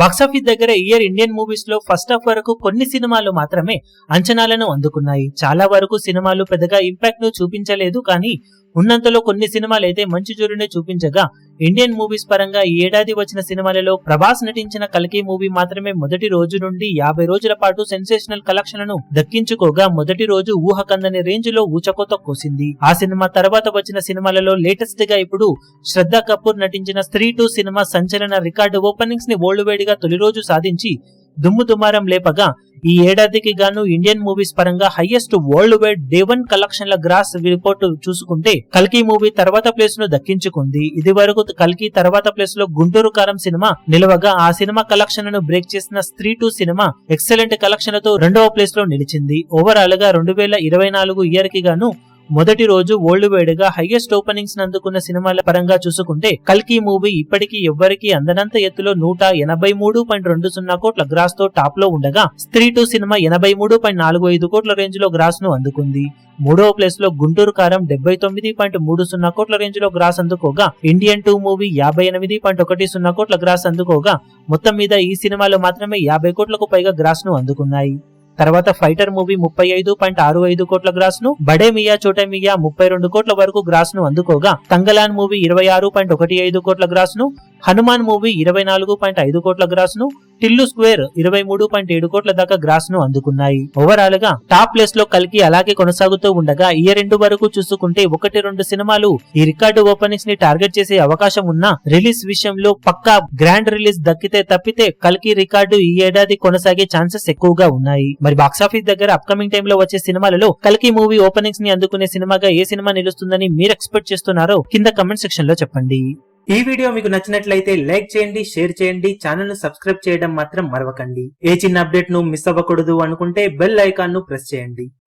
Box office దగ్గర year Indian movies లో first half వరకు కొన్ని సినిమాలు మాత్రమే అంచనాలను అందుకున్నాయి. చాలా వరకు సినిమాలు పెద్దగా ఇంపాక్ట్ ను చూపించలేదు, కానీ ఉన్నంతలో కొన్ని సినిమాలు అయితే మంచి జోరునే చూపించగా ఇండియన్ మూవీస్ పరంగా ఈ ఏడాది వచ్చిన సినిమాలలో ప్రభాస్ నటించిన కల్కి మూవీ మాత్రమే మొదటి రోజు నుండి 50 రోజుల పాటు సెన్సేషనల్ కలెక్షన్లను దక్కించుకోగా మొదటి రోజు ఊహకందని రేంజ్ లో ఊచకోత కోసింది. ఆ సినిమా తర్వాత వచ్చిన సినిమాలలో లేటెస్ట్ గా ఇప్పుడు శ్రద్ధా కపూర్ నటించిన స్త్రీ 2 సినిమా సంచలన రికార్డు ఓపెనింగ్స్ ని వరల్డ్ వైడ్ గా తొలి రోజు సాధించి దుమ్ము దుమారం లేపగా ఈ ఏడాదికి గాను ఇండియన్ మూవీస్ పరంగా హైయెస్ట్ వరల్డ్ వైడ్ డే 1 కలెక్షన్ల గ్రాస్ రిపోర్ట్ చూసుకుంటే కల్కి మూవీ తర్వాత ప్లేస్ ను దక్కించుకుంది. ఇది వరకు కల్కి తర్వాత ప్లేస్ లో గుంటూరు కారం సినిమా నిలవగా ఆ సినిమా కలెక్షన్ ను బ్రేక్ చేసిన స్త్రీ 2 సినిమా ఎక్సలెంట్ కలెక్షన్లతో రెండవ ప్లేస్ లో నిలిచింది. ఓవరాల్ గా 2024 ఇయర్ కి గాను మొదటి రోజు వరల్డ్ వైడ్ గా హైయెస్ట్ ఓపెనింగ్స్ అందుకున్న సినిమాల పరంగా చూసుకుంటే కల్కి మూవీ ఇప్పటికీ ఎవ్వరికి అందనంత ఎత్తులో 183.20 కోట్ల గ్రాస్ తో టాప్ లో ఉండగా స్త్రీ 2 సినిమా 83.45 కోట్ల రేంజ్ లో గ్రాస్ ను అందుకుంది. మూడవ ప్లేస్ లో గుంటూరు కారం 79.30 కోట్ల రేంజ్ లో గ్రాస్ అందుకోగా ఇండియన్ 2 మూవీ 58.10 కోట్ల గ్రాస్ అందుకోగా మొత్తం మీద ఈ సినిమాలో మాత్రమే 50 కోట్లకు పైగా గ్రాస్ ను అందుకున్నాయి. తర్వాత ఫైటర్ మూవీ 35.65 కోట్ల గ్రాస్ ను, బడే మియా చోటే మియా 32 కోట్ల వరకు గ్రాస్ ను అందుకోగా తంగలాన్ మూవీ 26.15 కోట్ల గ్రాస్ ను, హనుమాన్ మూవీ 24.5 కోట్ల గ్రాస్ ను, టిల్లు స్క్వేర్ 23.7 కోట్ల దాకా గ్రాస్ ను అందుకున్నాయి. ఓవరాల్ గా టాప్ ప్లేస్ లో కల్కి అలాగే కొనసాగుతూ ఉండగా ఇయర్ ఎండ్ వరకు చూసుకుంటే 1-2 సినిమాలు ఈ రికార్డు ఓపెనింగ్స్ ని టార్గెట్ చేసే అవకాశం ఉన్నా రిలీజ్ విషయంలో పక్కా గ్రాండ్ రిలీజ్ దక్కితే తప్పితే కల్కి రికార్డు ఈ ఏడాది కొనసాగే ఛాన్సెస్ ఎక్కువగా ఉన్నాయి. మరి బాక్సాఫీస్ దగ్గర అప్కమింగ్ టైమ్ లో వచ్చే సినిమాలలో కల్కి మూవీ ఓపెనింగ్స్ ని అందుకునే సినిమాగా ఏ సినిమా నిలుస్తుందని మీరు ఎక్స్పెక్ట్ చేస్తున్నారో కింద కమెంట్ సెక్షన్ లో చెప్పండి. ఈ వీడియో మీకు నచ్చినట్లయితే లైక్ చేయండి, షేర్ చేయండి, ఛానల్ ను సబ్స్క్రైబ్ చేయడం మాత్రం మరవకండి. ఏ చిన్న అప్డేట్ ను మిస్ అవ్వకూడదు అనుకుంటే బెల్ ఐకాన్ ను ప్రెస్ చేయండి.